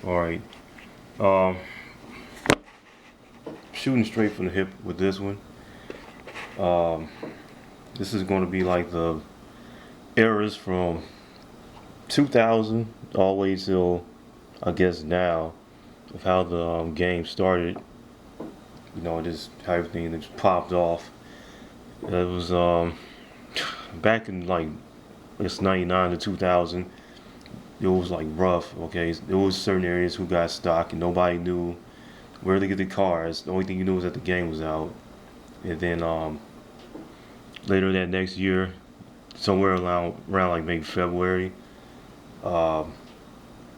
All right. Um, Shooting straight from the hip with this one. Um, this is going to be like the eras from 2000 all the way till I guess now of how the game started. Just how everything just popped off. It was back in like it's 99 to 2000. It was like rough. Okay, there was certain areas who got stock and nobody knew where to get the cars. The only thing you knew was that the game was out. And then later that next year, somewhere around like maybe February, um,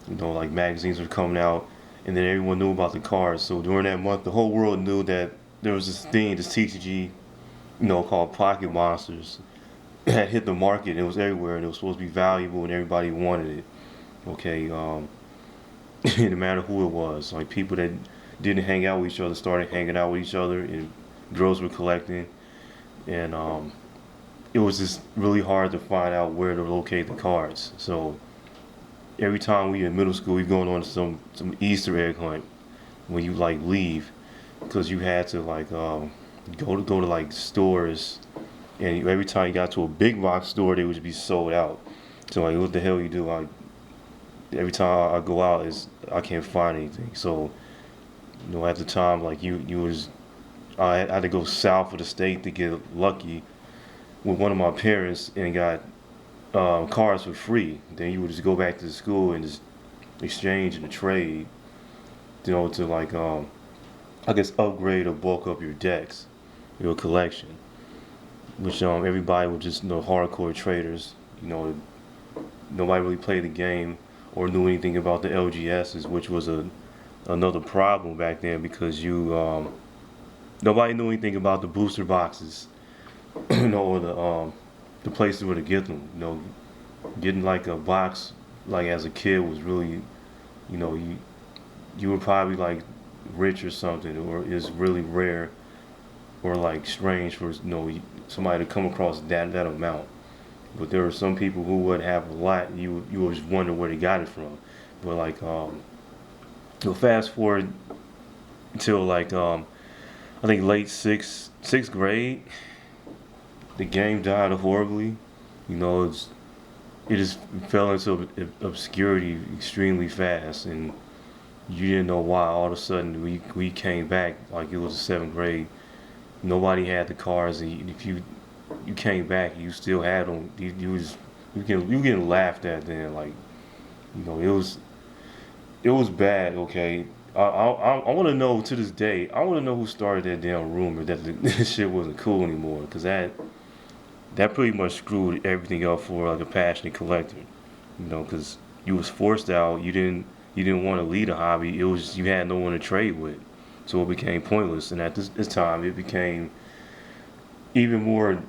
like magazines were coming out, and then everyone knew about the cars. So during that month, the whole world knew that there was this thing, this TCG, called Pocket Monsters, had hit the market. It was everywhere, and it was supposed to be valuable, and everybody wanted it. Okay, no matter who it was, like people that didn't hang out with each other started hanging out with each other, and girls were collecting, and it was just really hard to find out where to locate the cards. So every time we in middle school, we going on some Easter egg hunt when you like leave, because you had to like go to like stores, and every time you got to a big box store, they would be sold out. So like, what the hell you do? Every time I go out, is I can't find anything. So at the time, like you was I had to go south of the state to get lucky with one of my parents and got cars for free. Then you would just go back to the school and just exchange and trade, to like I guess upgrade or bulk up your decks, your collection. Which everybody was just hardcore traders. Nobody really played the game or knew anything about the LGSs, which was another problem back then because you nobody knew anything about the booster boxes, or the places where to get them. Getting like a box like as a kid was really, you were probably like rich or something, or it's really rare or like strange for somebody to come across that amount. But there were some people who would have a lot. And you always wonder where they got it from. But like fast forward until like I think late sixth grade, the game died horribly. It just fell into obscurity extremely fast, and you didn't know why. All of a sudden, we came back like it was the seventh grade. Nobody had the cars, and if you came back, you still had them. You getting laughed at then. Like it was bad. Okay, I want to know to this day. I want to know who started that damn rumor that this shit wasn't cool anymore. Cause that pretty much screwed everything up for like a passionate collector. Cause you was forced out. You didn't want to lead a hobby. It was you had no one to trade with, so it became pointless. And at this time, it became even more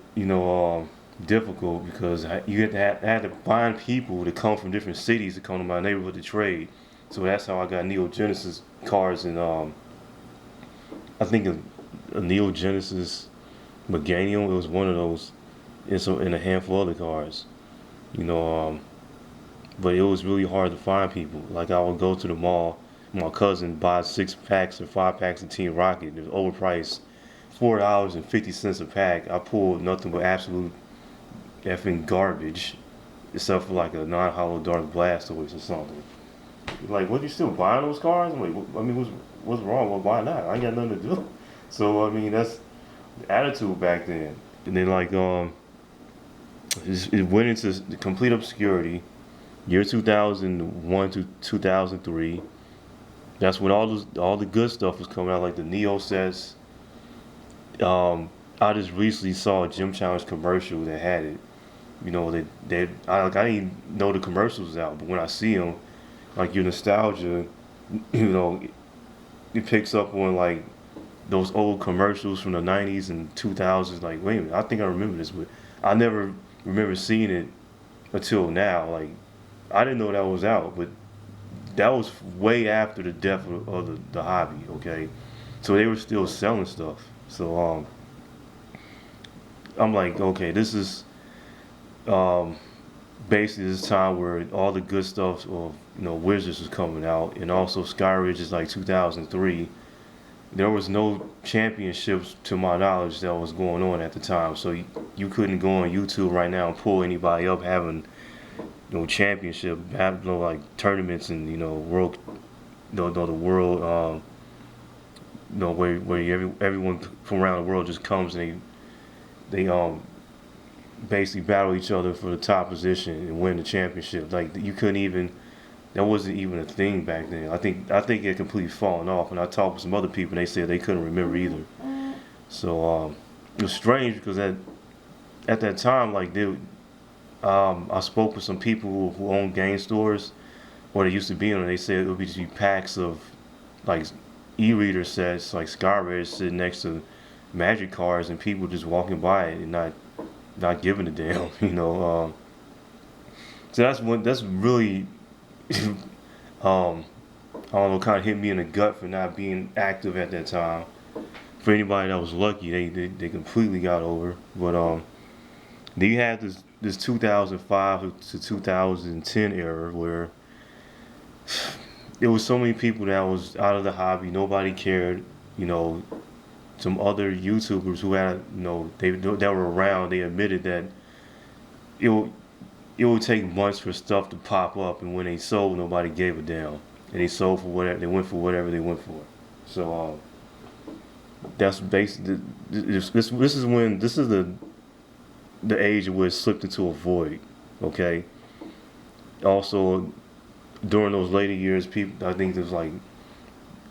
difficult because you had to find people to come from different cities to come to my neighborhood to trade. So that's how I got Neo Genesis cars, and I think a Neo Genesis Meganium. It was one of those, and a handful of other cars. You know, um, but it was really hard to find people. Like I would go to the mall, my cousin buy 6 packs or 5 packs of Team Rocket. It was overpriced, $4.50 a pack. I pulled nothing but absolute effing garbage, except for like a non-hollow Dark Blastoise or something. Like, what, you still buying those cars? I'm like, I mean, what's wrong? Well, why not? I ain't got nothing to do. So I mean, that's the attitude back then. And then like it went into complete obscurity. Year 2001 to 2003. That's when all the good stuff was coming out, like the Neo sets. I just recently saw a Gym Challenge commercial that had it. I didn't even know the commercials was out, but when I see them, like your nostalgia, you know, it picks up on like those old commercials from the '90s and 2000s. Like, wait a minute, I think I remember this, but I never remember seeing it until now. Like, I didn't know that was out, but that was way after the death of the hobby. Okay, so they were still selling stuff. So I'm like, okay, this is um, basically this time where all the good stuff of Wizards was coming out, and also Skyridge is like 2003. There was no championships to my knowledge that was going on at the time, so you couldn't go on YouTube right now and pull anybody up having championship, have like tournaments and world, the world, where everyone from around the world just comes and they basically battle each other for the top position and win the championship. Like you couldn't even, that wasn't even a thing back then. I think it completely fallen off. And I talked with some other people, and they said they couldn't remember either. So it was strange because at that time, like I spoke with some people who own game stores, or they used to be in, and they said it would be just be packs of like e-reader sets, like Skyrim, sitting next to Magic cards, and people just walking by it and not giving a damn, So that's really, I don't know, kind of hit me in the gut for not being active at that time. For anybody that was lucky, they completely got over. But then you had this 2005 to 2010 era where there was so many people that was out of the hobby. Nobody cared. You know, some other YouTubers who had, that were around, they admitted that it would, it would take months for stuff to pop up, and when they sold, nobody gave a damn, and they sold for whatever they went for, whatever they went for. So that's basically this is the age where it slipped into a void. Okay. Also, during those later years, people, I think there's like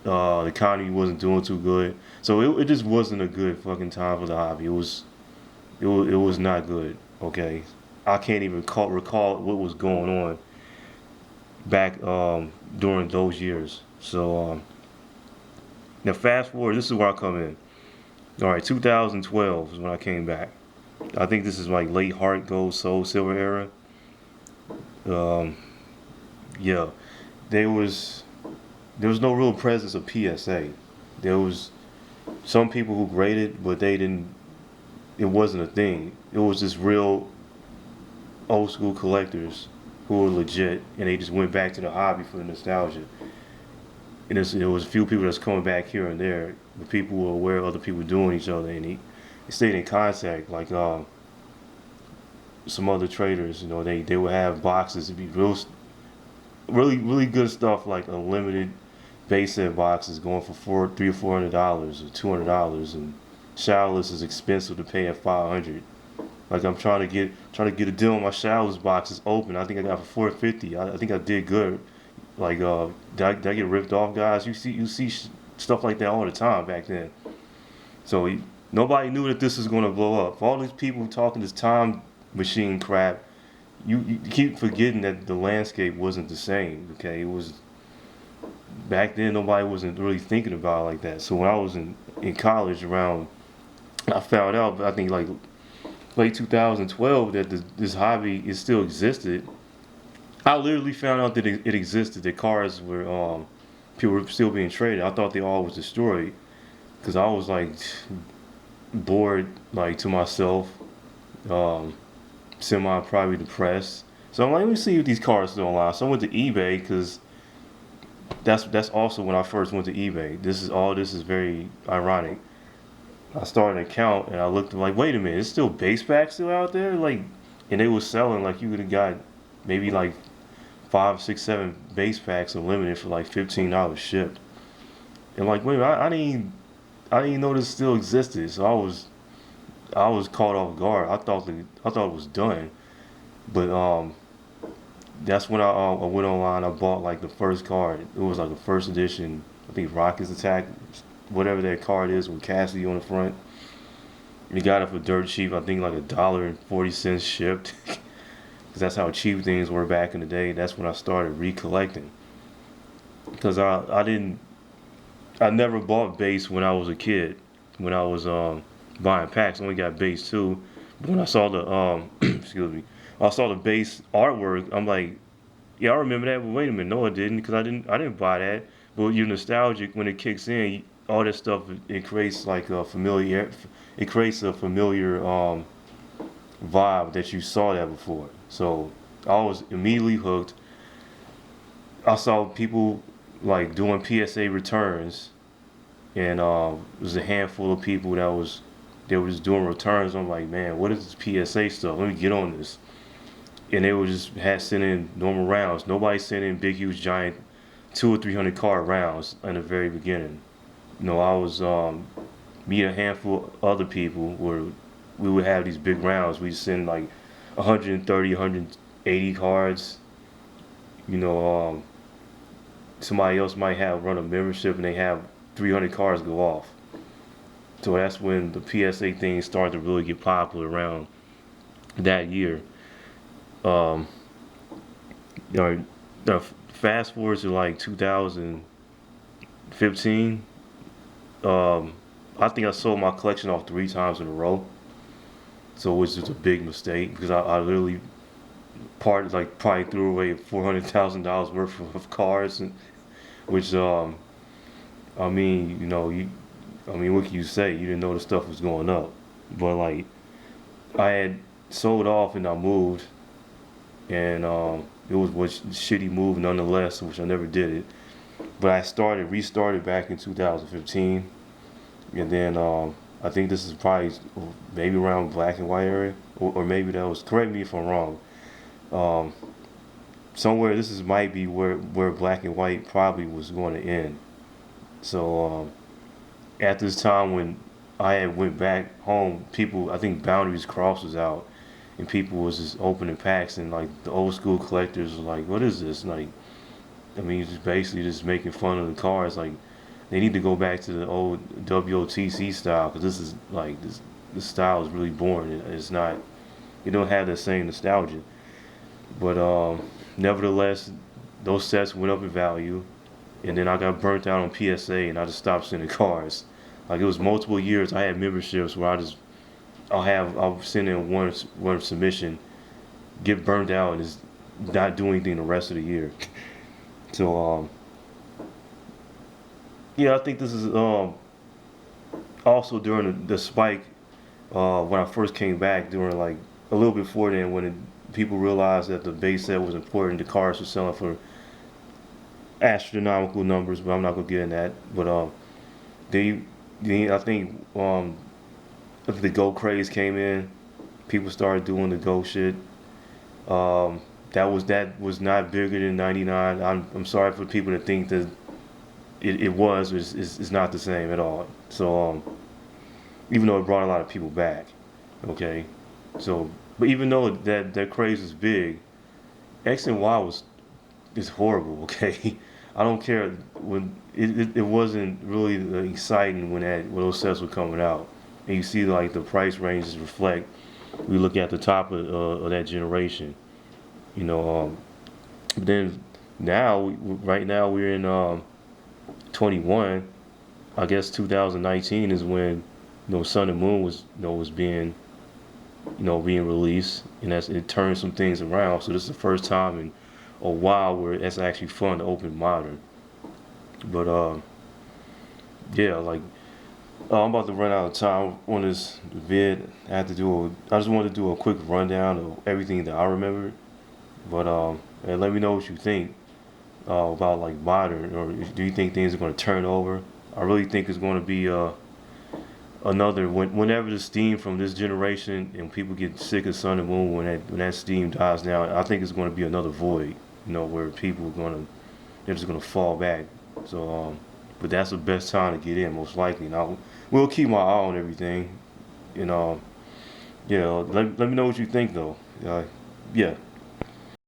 the economy wasn't doing too good, so it just wasn't a good fucking time for the hobby. It was not good. Okay, I can't even recall what was going on back during those years. So now fast forward, this is where I come in. All right, 2012 is when I came back. I think this is like late Heart Gold Soul Silver era. Um, yeah, there was there was no real presence of PSA. There was some people who graded, but they didn't. It wasn't a thing. It was just real old school collectors who were legit, and they just went back to the hobby for the nostalgia. And there was a few people that's coming back here and there, but people were aware of other people doing each other, and they stayed in contact. Like some other traders, they would have boxes to be really, really good stuff, like unlimited base set boxes going for $300 or $400 or $200, and showers is expensive to pay at 500. Like I'm trying to get a deal on my showers boxes open. I think I got for 450. I think I did good. Like did I get ripped off, guys? You see stuff like that all the time back then. So nobody knew that this was going to blow up. For all these people talking this time machine crap, you keep forgetting that the landscape wasn't the same. Okay, it was back then. Nobody wasn't really thinking about it like that. So when I was in college around, I found out. I think like late 2012 that this hobby it still existed. I literally found out that it existed. That cars were people were still being traded. I thought they all was destroyed because I was like bored, like to myself, um, semi probably depressed. So I'm like, let me see if these cars still online. So I went to eBay because that's also when I first went to eBay. This is very ironic. I started an account and I looked like, wait a minute, it's still base packs still out there? Like, and they was selling like you could have got maybe like five, six, seven base packs unlimited for like $15 shipped. And like, wait a minute, I didn't know this still existed. So I was caught off guard. I thought it was done. But that's when I went online. I bought like the first card. It was like a first edition. I think Rockets Attack, whatever that card is with Cassidy on the front. We got it for dirt cheap. I think like $1.40 shipped. Because that's how cheap things were back in the day. That's when I started recollecting. Because I never bought base when I was a kid. When I was buying packs, I only got base too. But when I saw the excuse me, I saw the base artwork. I'm like, yeah, I remember that. But wait a minute, no, I didn't, because I didn't buy that. But you're nostalgic when it kicks in. All that stuff it creates like a familiar. It creates a familiar vibe that you saw that before. So I was immediately hooked. I saw people like doing PSA returns, and there was a handful of people they were just doing returns. I'm like, man, what is this PSA stuff? Let me get on this. And they were just had sent in normal rounds. Nobody sent in big, huge, giant 200 or 300 card rounds in the very beginning. I was me and a handful of other people where we would have these big rounds. We send like 130, 180 cards. You know, somebody else might have run a membership and they have 300 cards go off. So that's when the PSA thing started to really get popular around that year. Um, you know, fast forward to like 2015. I think I sold my collection off 3 times in a row. So it was just a big mistake because I literally probably threw away $400,000 worth of cards, which I mean what can you say? You didn't know the stuff was going up, but like I had sold off and I moved, and it was a shitty move nonetheless, which I never did it. But I restarted back in 2015, and then I think this is probably maybe around black and white area, or maybe that was. Correct me if I'm wrong. Um, Somewhere this is might be where black and white probably was going to end. So at this time when I had went back home, people I think Boundaries Cross was out, and people was just opening packs, and like the old school collectors was like, "What is this?" Like, I mean, just basically just making fun of the cars. Like, they need to go back to the old WOTC style because this is like this style is really boring. It's not. You don't have the same nostalgia. But nevertheless, those sets went up in value, and then I got burnt out on PSA, and I just stopped sending cars. Like it was multiple years. I had memberships where I'll send in one submission, get burnt out, and just not do anything the rest of the year. So yeah, I think this is also during the spike when I first came back during like a little before then when people realized that the base set was important. The cars were selling for astronomical numbers, but I'm not gonna get in that. But they, I think if the Go craze came in, people started doing the Go shit. That was not bigger than '99. I'm sorry for people that think that it was. It's not the same at all. So even though it brought a lot of people back, okay. So, but even though that craze was big, X and Y was is horrible. Okay, I don't care when it wasn't really exciting when those sets were coming out, and you see like the price ranges reflect. We look at the top of that generation, you know. But then now, right now we're in 21. I guess 2019 is when Sun and Moon was being being released, and it turned some things around. So this is the first time in a while where it's actually fun to open modern. But yeah, like I'm about to run out of time on this vid. I just wanted to do a quick rundown of everything that I remember. But and let me know what you think about like modern, or do you think things are going to turn over? I really think it's going to be whenever the steam from this generation and people get sick of Sun and Moon, when that steam dies down, I think it's going to be another void, where people they're just gonna fall back. So but that's the best time to get in, most likely. Now we'll keep my eye on everything, and let me know what you think though. Yeah.